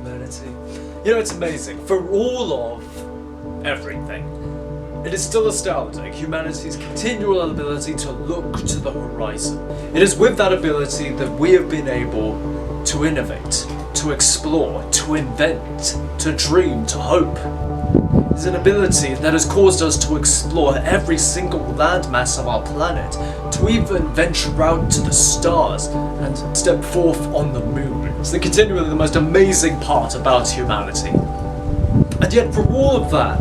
humanity. You know, it's amazing. For all of everything, it is still astounding humanity's continual ability to look to the horizon. It is with that ability that we have been able to innovate, to explore, to invent, to dream, to hope. It's an ability that has caused us to explore every single landmass of our planet, to even venture out to the stars and step forth on the moon. It's continually the most amazing part about humanity. And yet for all of that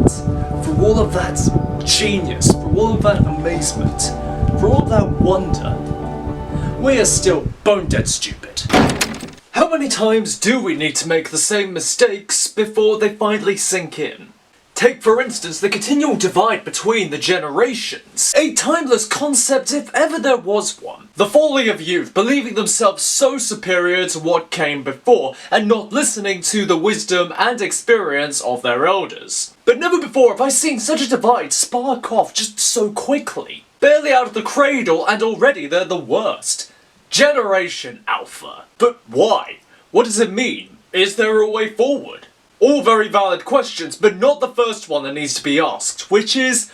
genius, for all of that amazement, for all of that wonder, we are still bone dead stupid. How many times do we need to make the same mistakes before they finally sink in? Take, for instance, the continual divide between the generations. A timeless concept if ever there was one. The folly of youth, believing themselves so superior to what came before, and not listening to the wisdom and experience of their elders. But never before have I seen such a divide spark off just so quickly. Barely out of the cradle and already they're the worst. Generation Alpha. But why? What does it mean? Is there a way forward? All very valid questions, but not the first one that needs to be asked, which is,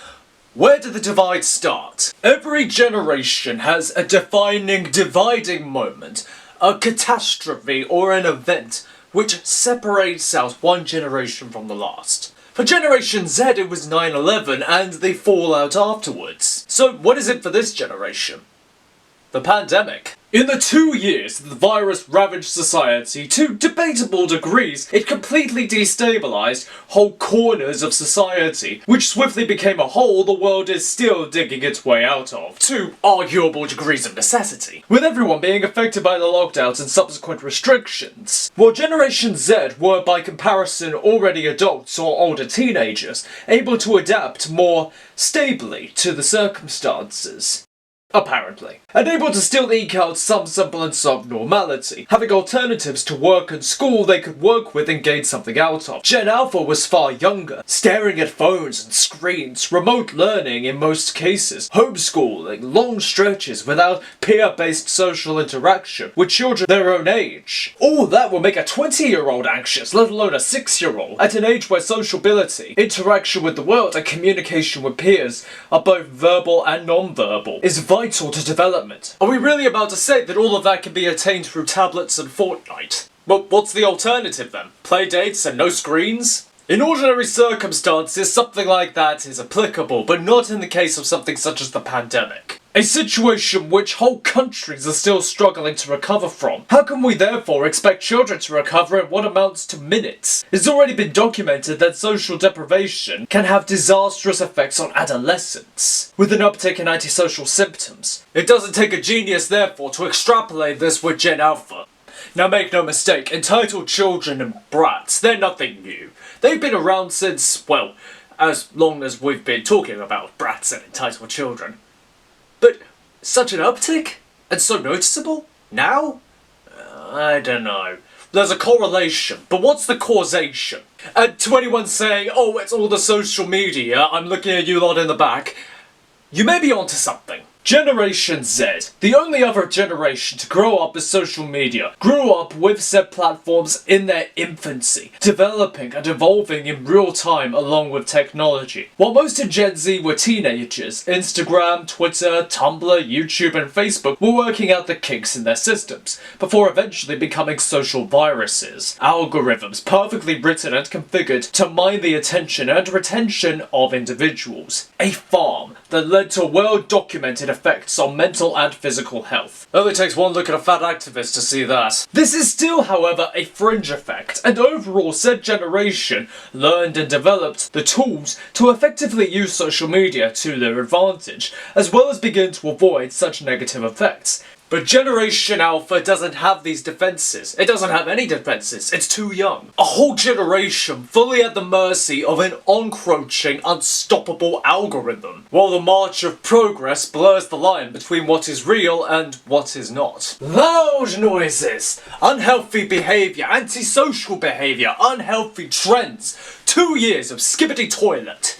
where did the divide start? Every generation has a defining, dividing moment, a catastrophe or an event which separates out one generation from the last. For Generation Z it was 9/11 and the fallout afterwards. So what is it for this generation? The pandemic. In the 2 years that the virus ravaged society, to debatable degrees, it completely destabilized whole corners of society, which swiftly became a hole the world is still digging its way out of, to arguable degrees of necessity, with everyone being affected by the lockdowns and subsequent restrictions. While Generation Z were by comparison already adults or older teenagers, able to adapt more stably to the circumstances. Apparently. And able to still eke out some semblance of normality, having alternatives to work and school they could work with and gain something out of. Gen Alpha was far younger, staring at phones and screens, remote learning in most cases, homeschooling, long stretches without peer-based social interaction with children their own age. All that will make a 20-year-old anxious, let alone a 6-year-old, at an age where sociability, interaction with the world and communication with peers are both verbal and non-verbal, is vital to development. Are we really about to say that all of that can be attained through tablets and Fortnite? Well, what's the alternative then? Play dates and no screens? In ordinary circumstances, something like that is applicable, but not in the case of something such as the pandemic. A situation which whole countries are still struggling to recover from. How can we therefore expect children to recover in what amounts to minutes? It's already been documented that social deprivation can have disastrous effects on adolescents, with an uptick in antisocial symptoms. It doesn't take a genius therefore to extrapolate this with Gen Alpha. Now make no mistake, entitled children and brats, they're nothing new. They've been around since, well, as long as we've been talking about brats and entitled children. But such an uptick? And so noticeable? Now? I don't know. There's a correlation, but what's the causation? And to anyone saying, oh, it's all the social media, I'm looking at you lot in the back, you may be onto something. Generation Z, the only other generation to grow up with social media, grew up with said platforms in their infancy, developing and evolving in real time along with technology. While most of Gen Z were teenagers, Instagram, Twitter, Tumblr, YouTube and Facebook were working out the kinks in their systems, before eventually becoming social viruses. Algorithms perfectly written and configured to mine the attention and retention of individuals. A farm that led to well-documented effects on mental and physical health. Only takes one look at a fat activist to see that. This is still, however, a fringe effect, and overall said generation learned and developed the tools to effectively use social media to their advantage, as well as begin to avoid such negative effects. But Generation Alpha doesn't have these defenses. It doesn't have any defenses. It's too young. A whole generation fully at the mercy of an encroaching, unstoppable algorithm, while the march of progress blurs the line between what is real and what is not. Loud noises, unhealthy behaviour, antisocial behaviour, unhealthy trends, 2 years of skibbity toilet.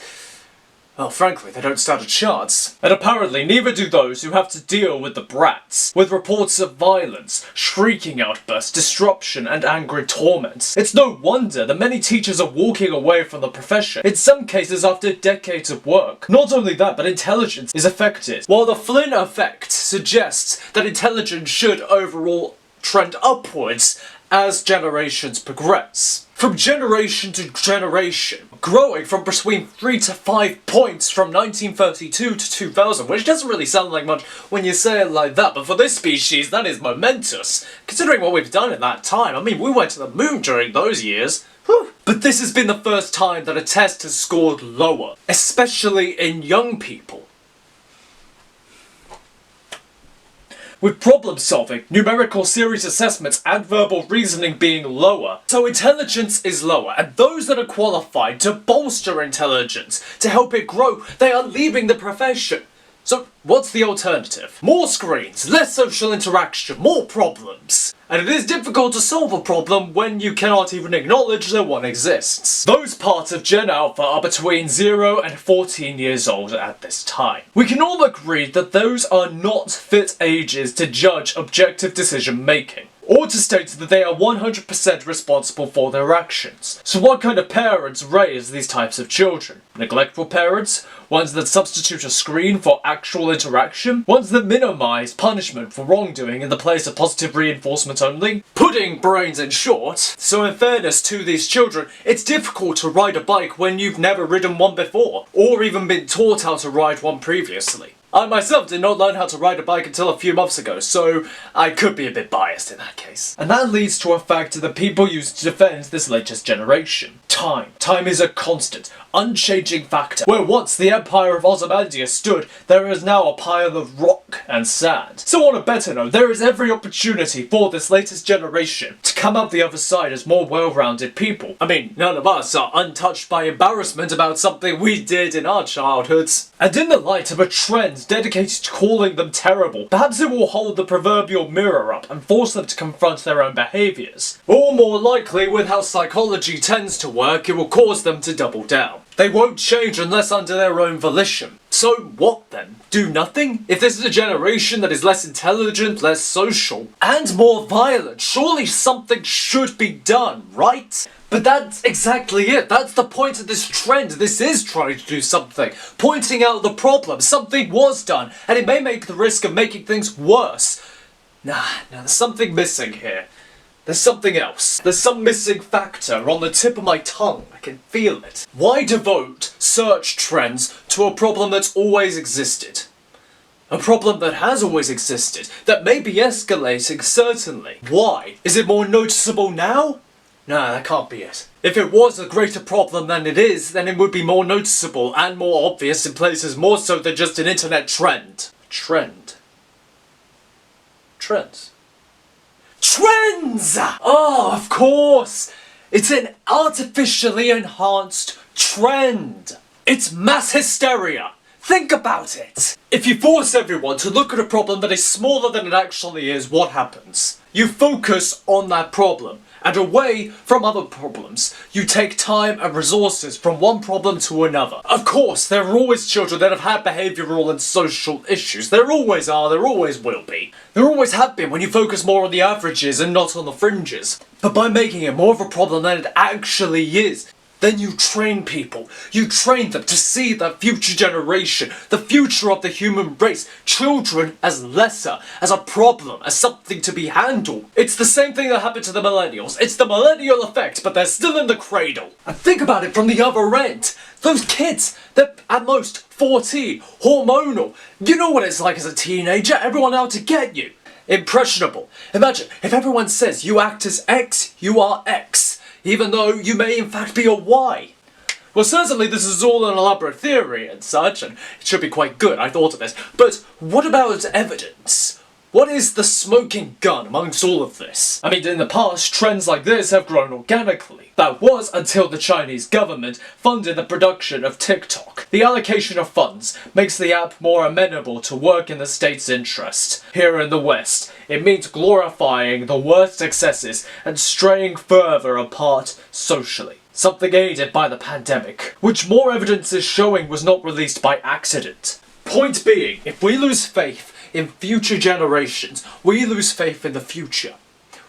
Well, frankly, they don't stand a chance. And apparently, neither do those who have to deal with the brats, with reports of violence, shrieking outbursts, disruption, and angry torments. It's no wonder that many teachers are walking away from the profession, in some cases after decades of work. Not only that, but intelligence is affected. While the Flynn effect suggests that intelligence should overall trend upwards as generations progress. From generation to generation, growing from between 3 to 5 points from 1932 to 2000, which doesn't really sound like much when you say it like that, but for this species that is momentous, considering what we've done in that time. I mean, we went to the moon during those years. Whew. But this has been the first time that a test has scored lower, especially in young people. With problem solving, numerical series assessments and verbal reasoning being lower. So intelligence is lower, and those that are qualified to bolster intelligence, to help it grow, they are leaving the profession. So what's the alternative? More screens, less social interaction, more problems. And it is difficult to solve a problem when you cannot even acknowledge that one exists. Those parts of Gen Alpha are between 0 and 14 years old at this time. We can all agree that those are not fit ages to judge objective decision making, or to state that they are 100% responsible for their actions. So what kind of parents raise these types of children? Neglectful parents? Ones that substitute a screen for actual interaction? Ones that minimize punishment for wrongdoing in the place of positive reinforcement only? Pudding brains in short. So in fairness to these children, it's difficult to ride a bike when you've never ridden one before, or even been taught how to ride one previously. I myself did not learn how to ride a bike until a few months ago, so I could be a bit biased in that case. And that leads to a factor that people use to defend this latest generation. Time. Time is a constant, unchanging factor. Where once the Empire of Ozymandias stood, there is now a pile of rock and sand. So on a better note, there is every opportunity for this latest generation to come out the other side as more well-rounded people. I mean, none of us are untouched by embarrassment about something we did in our childhoods. And in the light of a trend dedicated to calling them terrible, perhaps it will hold the proverbial mirror up and force them to confront their own behaviours. Or more likely, with how psychology tends to work, it will cause them to double down. They won't change unless under their own volition. So what then? Do nothing? If this is a generation that is less intelligent, less social, and more violent, surely something should be done, right? But that's exactly it. That's the point of this trend. This is trying to do something. Pointing out the problem. Something was done, and it may make the risk of making things worse. Nah, there's something missing here. There's something else. There's some missing factor on the tip of my tongue. I can feel it. Why devote search trends to a problem that's always existed? A problem that has always existed, that may be escalating, certainly. Why? Is it more noticeable now? No, that can't be it. If it was a greater problem than it is, then it would be more noticeable and more obvious in places more so than just an internet trend. Trend. Trends. Trends! Oh, of course! It's an artificially enhanced trend. It's mass hysteria. Think about it. If you force everyone to look at a problem that is smaller than it actually is, what happens? You focus on that problem, and away from other problems. You take time and resources from one problem to another. Of course, there are always children that have had behavioural and social issues. There always are, there always will be. There always have been when you focus more on the averages and not on the fringes. But by making it more of a problem than it actually is, then you train people. You train them to see the future generation, the future of the human race, children as lesser, as a problem, as something to be handled. It's the same thing that happened to the millennials. It's the millennial effect, but they're still in the cradle. And think about it from the other end. Those kids, they're at most 14, hormonal. You know what it's like as a teenager, everyone out to get you. Impressionable. Imagine if everyone says you act as X, you are X, even though you may in fact be a Y. Well, certainly this is all an elaborate theory and such, and it should be quite good, I thought of this. But what about evidence? What is the smoking gun amongst all of this? I mean, in the past, trends like this have grown organically. That was until the Chinese government funded the production of TikTok. The allocation of funds makes the app more amenable to work in the state's interest. Here in the West, it means glorifying the worst excesses and straying further apart socially. Something aided by the pandemic, which more evidence is showing was not released by accident. Point being, if we lose faith in future generations, we lose faith in the future.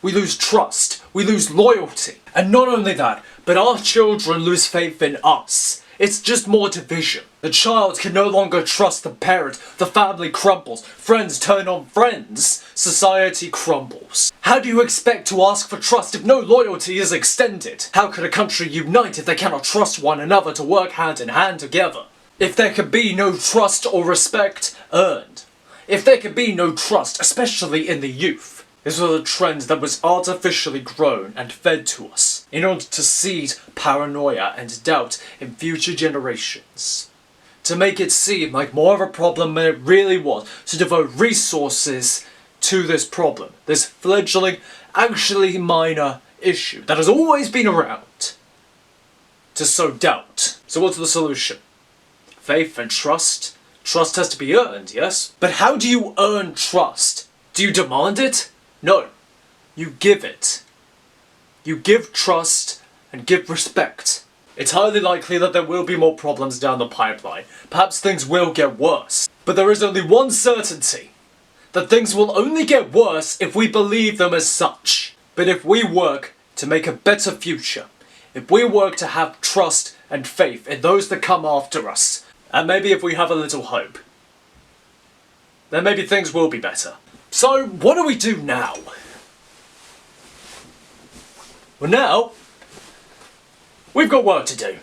We lose trust, we lose loyalty. And not only that, but our children lose faith in us. It's just more division. The child can no longer trust the parent, the family crumbles, friends turn on friends, society crumbles. How do you expect to ask for trust if no loyalty is extended? How can a country unite if they cannot trust one another to work hand in hand together? If there can be no trust or respect earned? If there can be no trust, especially in the youth? This was a trend that was artificially grown and fed to us in order to seed paranoia and doubt in future generations. To make it seem like more of a problem than it really was, to devote resources to this problem, this fledgling, actually minor issue that has always been around, to sow doubt. So what's the solution? Faith and trust? Trust has to be earned, yes? But how do you earn trust? Do you demand it? No. You give it. You give trust and give respect. It's highly likely that there will be more problems down the pipeline. Perhaps things will get worse. But there is only one certainty. That things will only get worse if we believe them as such. But if we work to make a better future, if we work to have trust and faith in those that come after us, and maybe if we have a little hope, then maybe things will be better. So, what do we do now? Well now, we've got work to do.